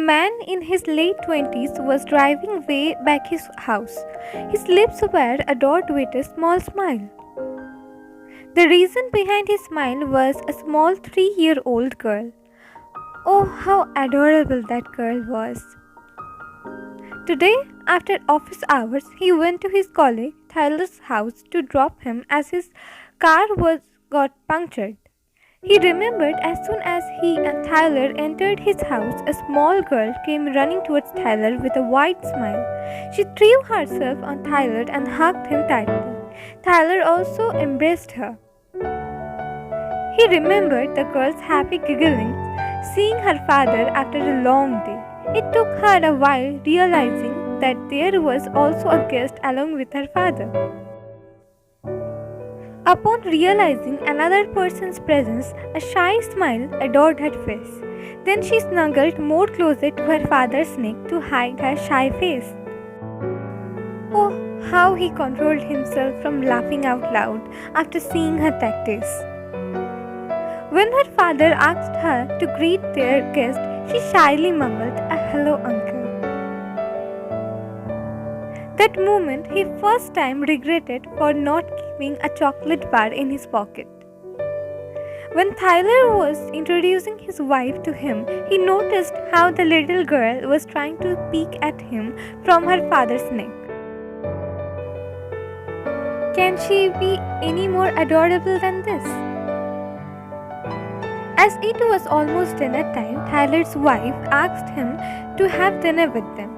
man in his late 20s was driving way back his house. His lips were adorned with a small smile. The reason behind his smile was a small 3-year-old girl. Oh, how adorable that girl was. Today, after office hours, he went to his colleague Tyler's house to drop him as his car got punctured. He remembered as soon as he and Tyler entered his house, a small girl came running towards Tyler with a wide smile. She threw herself on Tyler and hugged him tightly. Tyler also embraced her. He remembered the girl's happy giggling, seeing her father after a long day. It took her a while realizing that there was also a guest along with her father. Upon realizing another person's presence, a shy smile adorned her face. Then she snuggled more closer to her father's neck to hide her shy face. Oh, how he controlled himself from laughing out loud after seeing her tactics. When her father asked her to greet their guest, she shyly mumbled a "Hello, uncle." That moment he first time regretted for not keeping a chocolate bar in his pocket. When Tyler was introducing his wife to him, he noticed how the little girl was trying to peek at him from her father's neck. Can she be any more adorable than this? As it was almost dinner time, Tyler's wife asked him to have dinner with them.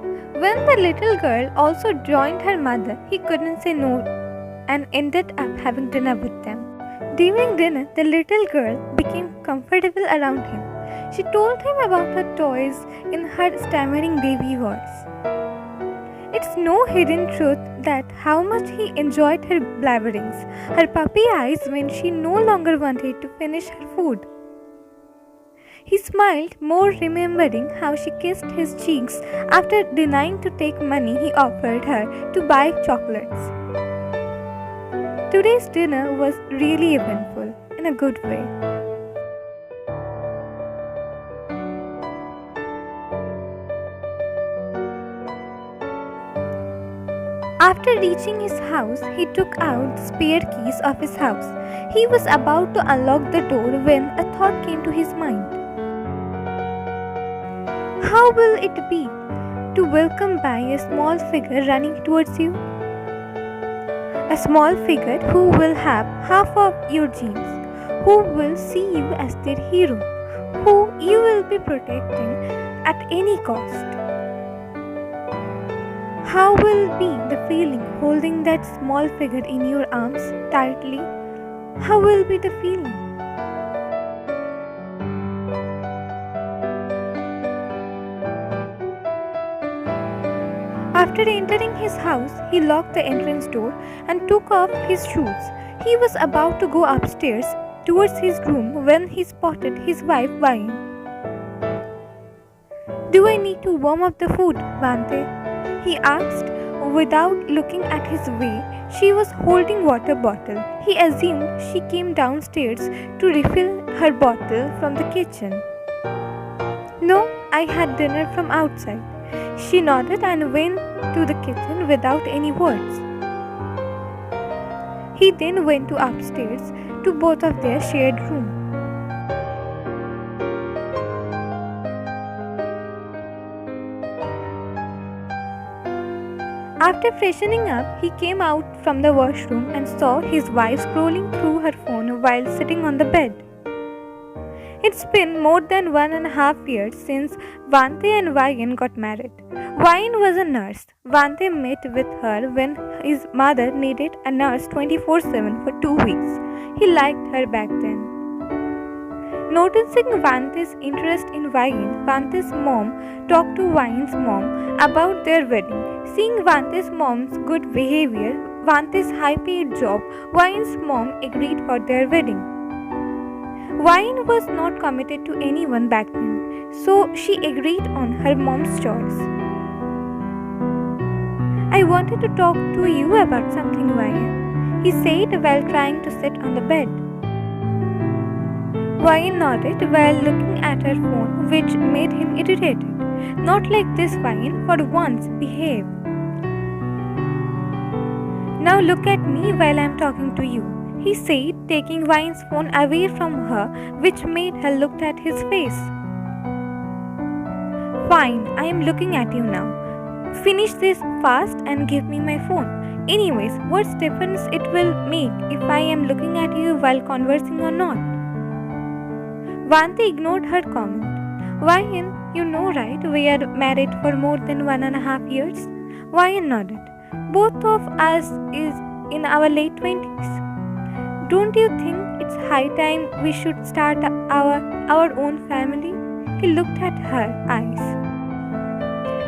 When the little girl also joined her mother, he couldn't say no and ended up having dinner with them. During dinner, the little girl became comfortable around him. She told him about her toys in her stammering baby voice. It's no hidden truth that how much he enjoyed her blabberings, her puppy eyes when she no longer wanted to finish her food. He smiled more, remembering how she kissed his cheeks after denying to take money he offered her to buy chocolates. Today's dinner was really eventful, in a good way. After reaching his house, he took out the spare keys of his house. He was about to unlock the door when a thought came to his mind. How will it be to welcome by a small figure running towards you? A small figure who will have half of your genes, who will see you as their hero, who you will be protecting at any cost. How will be the feeling holding that small figure in your arms tightly? How will be the feeling? After entering his house, he locked the entrance door and took off his shoes. He was about to go upstairs towards his room when he spotted his wife Wine. "Do I need to warm up the food, Vante?" he asked without looking at his way. She was holding water bottle. He assumed she came downstairs to refill her bottle from the kitchen. "No, I had dinner from outside." She nodded and went to the kitchen without any words. He then went to upstairs to both of their shared room. After freshening up, he came out from the washroom and saw his wife scrolling through her phone while sitting on the bed. It's been more than 1.5 years since Vante and Vayan got married. Vayan was a nurse. Vante met with her when his mother needed a nurse 24/7 for 2 weeks. He liked her back then. Noticing Vante's interest in Vayan, Vante's mom talked to Vayan's mom about their wedding. Seeing Vante's mom's good behavior, Vante's high-paid job, Vayan's mom agreed for their wedding. Vayan was not committed to anyone back then, so she agreed on her mom's choice. "I wanted to talk to you about something, Vayan," he said while trying to sit on the bed. Vayan nodded while looking at her phone, which made him irritated. Not like this, Wine. For once, behave. Now look at me while I'm talking to you, he said, taking Wine's phone away from her, which made her look at his face. Fine, I am looking at you now. Finish this fast and give me my phone. Anyways, what difference it will make if I am looking at you while conversing or not? Vanti ignored her comment. Wine, you know right, we are married for more than 1.5 years. Wine nodded. Both of us is in our late 20s. Don't you think it's high time we should start our own family? He looked at her eyes.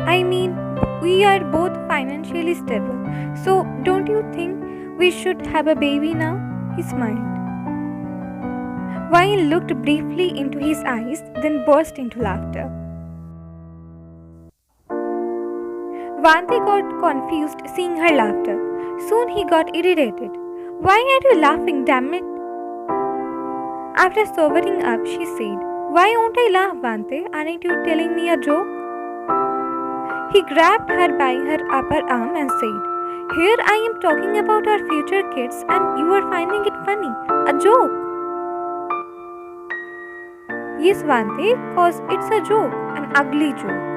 I mean, we are both financially stable, so don't you think we should have a baby now? He smiled. Wine looked briefly into his eyes, then burst into laughter. Vanti got confused seeing her laughter. Soon he got irritated. Why are you laughing, damn it? After sobering up, she said, Why won't I laugh, Vanti? Aren't you telling me a joke? He grabbed her by her upper arm and said, Here I am talking about our future kids and you are finding it funny. A joke. Yes, Vanti, cause it's a joke, an ugly joke.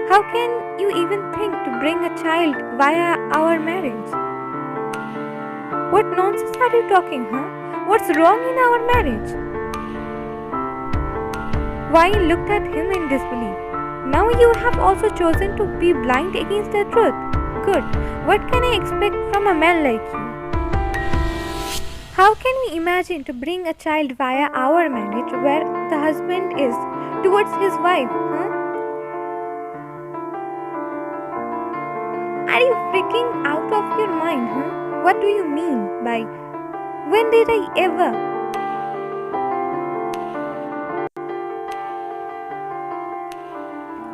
How can you even think to bring a child via our marriage? What nonsense are you talking, huh? What's wrong in our marriage? Wine looked at him in disbelief. Now you have also chosen to be blind against the truth. Good. What can I expect from a man like you? How can we imagine to bring a child via our marriage where the husband is towards his wife, huh? Are you freaking out of your mind, huh? What do you mean by when did I ever?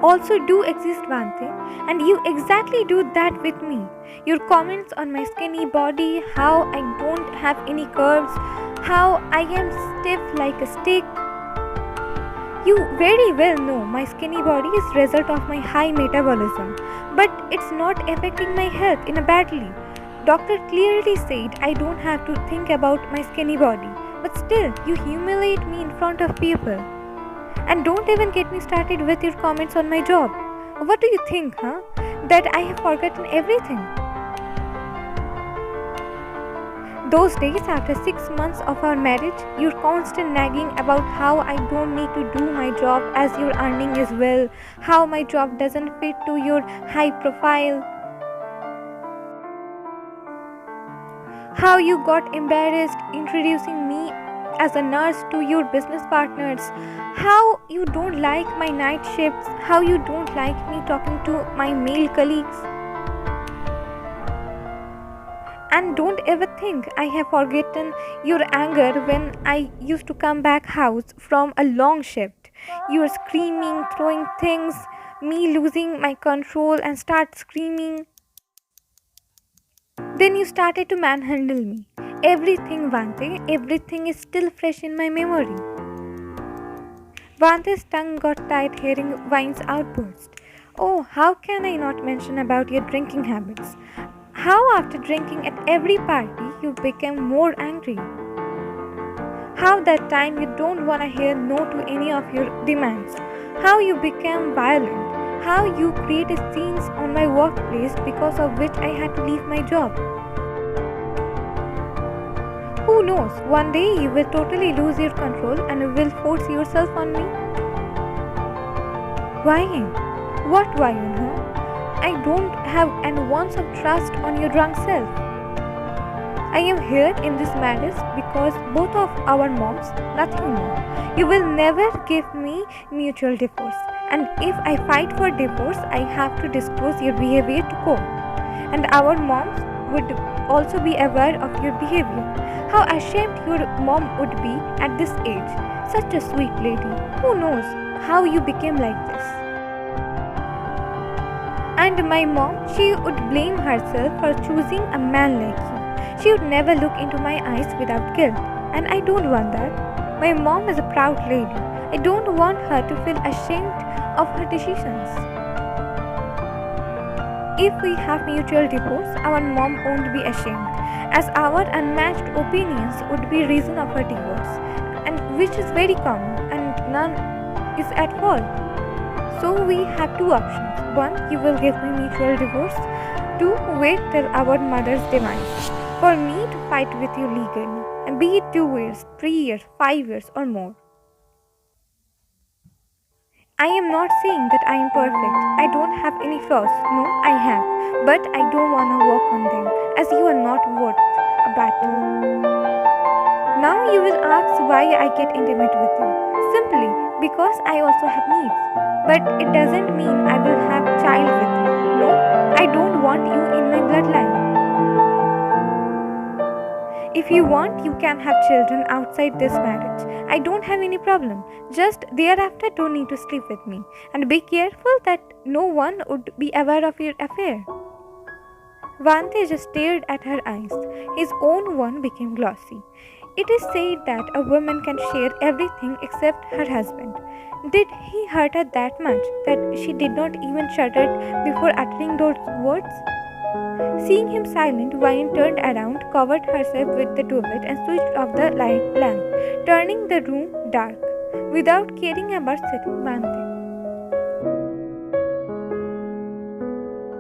Also do exist, Vante, and you exactly do that with me. Your comments on my skinny body, how I don't have any curves, how I am stiff like a stick. You very well know my skinny body is result of my high metabolism, but it's not affecting my health in a badly. Doctor clearly said I don't have to think about my skinny body, but still you humiliate me in front of people. And don't even get me started with your comments on my job. What do you think, huh? That I have forgotten everything? Those days after 6 months of our marriage, your constant nagging about how I don't need to do my job as your earning is well, how my job doesn't fit to your high profile, how you got embarrassed introducing me as a nurse to your business partners, how you don't like my night shifts, how you don't like me talking to my male colleagues. And don't ever think I have forgotten your anger when I used to come back house from a long shift. You are screaming, throwing things, me losing my control and start screaming. Then you started to manhandle me. Everything, Vante, everything is still fresh in my memory. Vante's tongue got tied hearing Wine's outburst. Oh, how can I not mention about your drinking habits? How after drinking at every party you became more angry? How that time you don't want to hear no to any of your demands? How you became violent? How you created scenes on my workplace because of which I had to leave my job? Who knows, one day you will totally lose your control and will force yourself on me? Why? What why, I don't have an ounce of trust on your drunk self. I am here in this marriage because both of our moms, nothing more. You will never give me mutual divorce. And if I fight for divorce, I have to disclose your behavior to court. And our moms would also be aware of your behavior. How ashamed your mom would be at this age. Such a sweet lady. Who knows how you became like this? And my mom, she would blame herself for choosing a man like you. She would never look into my eyes without guilt. And I don't want that. My mom is a proud lady. I don't want her to feel ashamed of her decisions. If we have mutual divorce, our mom won't be ashamed, as our unmatched opinions would be reason of her divorce, and which is very common and none is at fault. So we have two options. One, you will give me mutual divorce. Two, wait till our mother's demise for me to fight with you legally, and be it 2 years, 3 years, 5 years, or more. I am not saying that I am perfect. I don't have any flaws. No, I have. But I don't want to work on them, as you are not worth a battle. Now you will ask why I get intimate with you. Simply because I also have needs. But it doesn't mean I will have child with you. No, I don't want you in my bloodline. If you want, you can have children outside this marriage. I don't have any problem. Just thereafter don't need to sleep with me. And be careful that no one would be aware of your affair. Vante just stared at her eyes. His own one became glossy. It is said that a woman can share everything except her husband. Did he hurt her that much that she did not even shudder before uttering those words? Seeing him silent, Vine turned around, covered herself with the duvet, and switched off the light lamp, turning the room dark, without caring about setting Vante.